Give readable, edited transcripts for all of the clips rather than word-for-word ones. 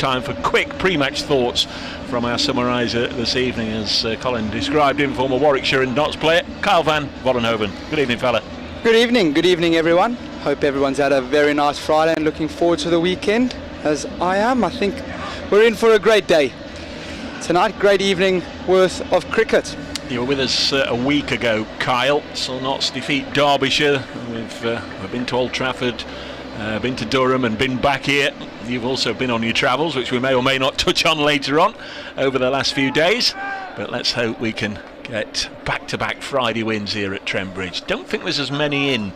time for quick pre-match thoughts from our summariser this evening, as Colin described him, former Warwickshire and Notts player, Kyle van Vollenhoven. Good evening, fella. Good evening everyone. Hope everyone's had a very nice Friday and looking forward to the weekend, as I am. I think we're in for a great day tonight, great evening worth of cricket. You were with us a week ago, Kyle. Saw Notts defeat Derbyshire. We've been to Old Trafford, been to Durham and been back here. You've also been on your travels, which we may or may not touch on later on over the last few days. But let's hope we can get back-to-back Friday wins here at Trent Bridge. Don't think there's as many in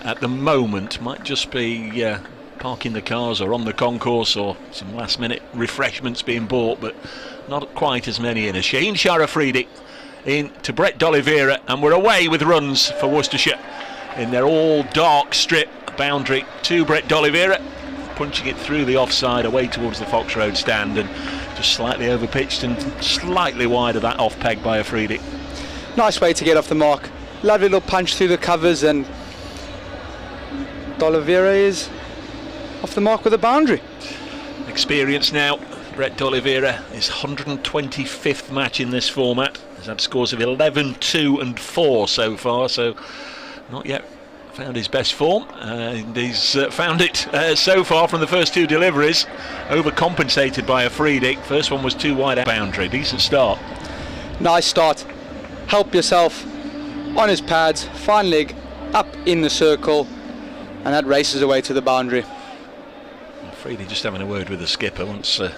at the moment. Might just be parking the cars or on the concourse, or some last-minute refreshments being bought, but not quite as many in. As Shaheen Shah Afridi in to Brett D'Oliveira, and we're away with runs for Worcestershire in their all-dark strip boundary to Brett D'Oliveira, punching it through the offside away towards the Fox Road stand, and just slightly overpitched and slightly wide of that off peg by Afridi. Nice way to get off the mark. Lovely little punch through the covers, and D'Oliveira is off the mark with a boundary. Experience now. Brett D'Oliveira, his 125th match in this format. He's had scores of 11, 2 and 4 so far, so not yet found his best form. And he's found it so far from the first two deliveries, overcompensated by Afridi. First one was too wide at boundary. Decent start. Nice start. Help yourself on his pads, fine leg up in the circle, and that races away to the boundary. Afridi just having a word with the skipper, wants an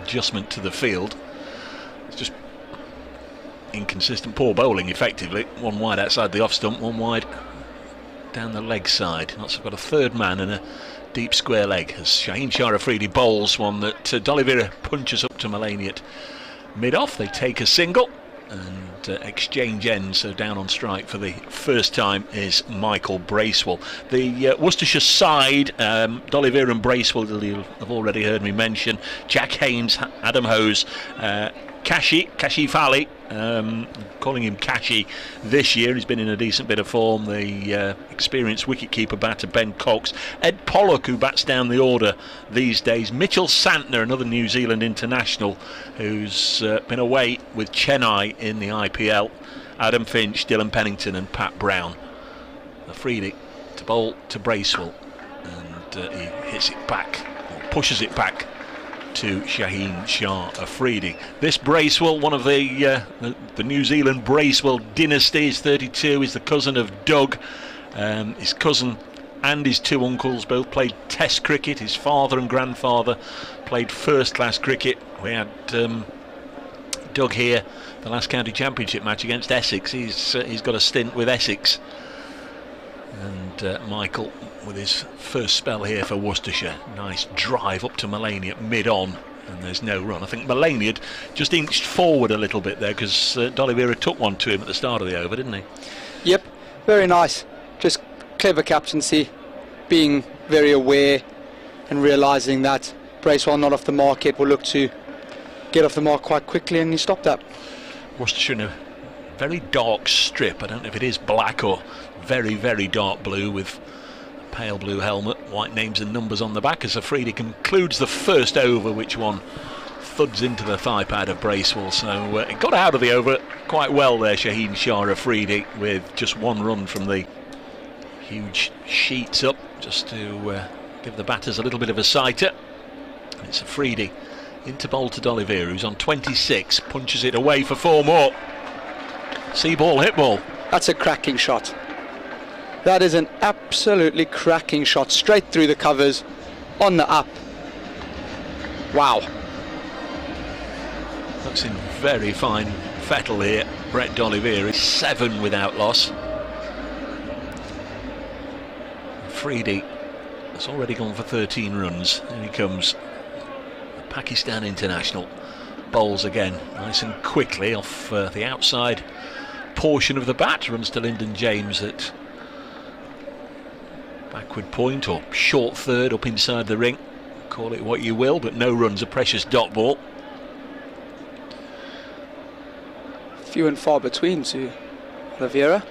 adjustment to the field. It's just inconsistent, poor bowling effectively. One wide outside the off stump, one wide down the leg side. Notts have got a third man and a deep square leg as Shaheen Shah Afridi bowls one that D'Oliveira punches up to Mulaney at mid-off. They take a single and exchange ends, so down on strike for the first time is Michael Bracewell. The Worcestershire side, D'Oliveira and Bracewell, you'll have already heard me mention. Jack Haynes, Adam Hose, Kashi Fali, calling him Kashi this year. He's been in a decent bit of form. The experienced wicketkeeper batter Ben Cox, Ed Pollock, who bats down the order these days, Mitchell Santner, another New Zealand international who's been away with Chennai in the IPL, Adam Finch, Dylan Pennington and Pat Brown. Afridi to bowl to Bracewell, and he hits it back, or pushes it back to Shaheen Shah Afridi. This Bracewell, one of the New Zealand Bracewell dynasty, is 32, is the cousin of Doug. His cousin and his two uncles both played Test cricket. His father and grandfather played first-class cricket. We had Doug here, the last county championship match against Essex. He's got a stint with Essex. And Michael with his first spell here for Worcestershire. Nice drive up to Mulaney at mid-on, and there's no run. I think Mulaney had just inched forward a little bit there, because D'Oliveira took one to him at the start of the over, didn't he? Yep, very nice. Just clever captaincy, being very aware and realising that Bracewell not off the mark yet, will look to get off the mark quite quickly, and he stopped that. Worcestershire in a very dark strip. I don't know if it is black or very, very dark blue, with a pale blue helmet, white names and numbers on the back, as Afridi concludes the first over, which one thuds into the thigh pad of Bracewell. So it got out of the over quite well there, Shaheen Shah Afridi, with just one run from the huge sheets up, just to give the batters a little bit of a sighter. It's Afridi into bowl to D'Oliveira, who's on 26, punches it away for 4 more. See ball, hit ball. That's a cracking shot. That is an absolutely cracking shot, straight through the covers, on the up. Wow. Looks in very fine fettle here. Brett D'Oliveira, 7 without loss. Afridi has already gone for 13 runs. Here he comes, the Pakistan international. Bowls again, nice and quickly off the outside portion of the bat. Runs to Lyndon James at backward point, or short third up inside the ring. Call it what you will, but no runs, a precious dot ball. Few and far between to D'Oliveira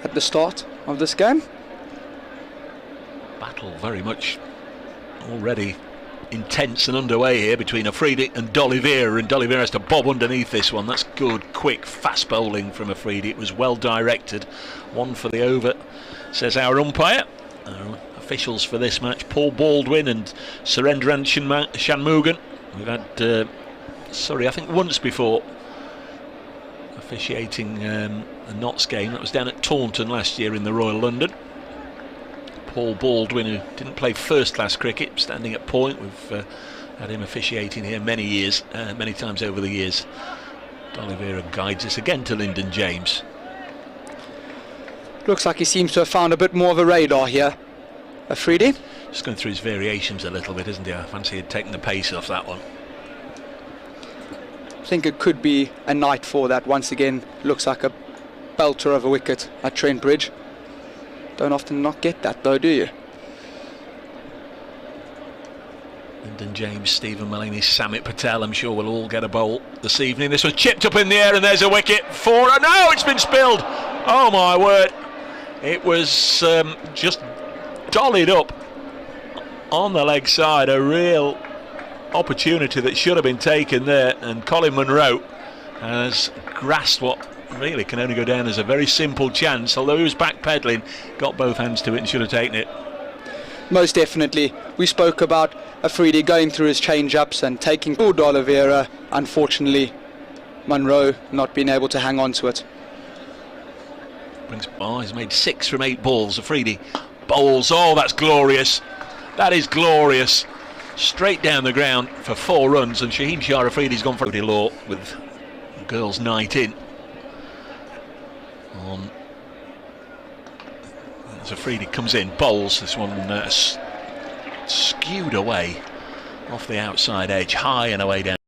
at the start of this game. Battle very much already intense and underway here between Afridi and D'Oliveira, and D'Oliveira has to bob underneath this one. That's good, quick, fast bowling from Afridi. It was well directed. One for the over, says our umpire. Our officials for this match, Paul Baldwin and Surendran Shanmugan. We've had Surrey, I think, once before officiating a Notts game. That was down at Taunton last year in the Royal London. Paul Baldwin, who didn't play first-class cricket, standing at point. We've had him officiating here many times over the years. D'Oliveira guides us again to Lyndon James. Looks like he seems to have found a bit more of a radar here, Afridi. Just going through his variations a little bit, isn't he? I fancy he'd taken the pace off that one. I think it could be a night for that. Once again, looks like a belter of a wicket at Trent Bridge. Don't often not get that though, do you? Lyndon James, Stephen Mullaney, Samit Patel, I'm sure we'll all get a bowl this evening. This was chipped up in the air and there's a wicket for... No, it's been spilled! Oh my word! It was just dollied up on the leg side. A real opportunity that should have been taken there, and Colin Munro has grasped what really can only go down as a very simple chance, although he was backpedaling, got both hands to it and should have taken it. Most definitely. We spoke about Afridi going through his change-ups and taking D'Oliveira. Unfortunately, Munro not being able to hang on to it. He's made 6 from 8 balls. Afridi bowls. Oh, that's glorious. That is glorious. Straight down the ground for 4 runs, and Shaheen Shah Afridi's gone for a law with the girls' night in. As Afridi comes in, bowls. This one skewed away off the outside edge, high and away down.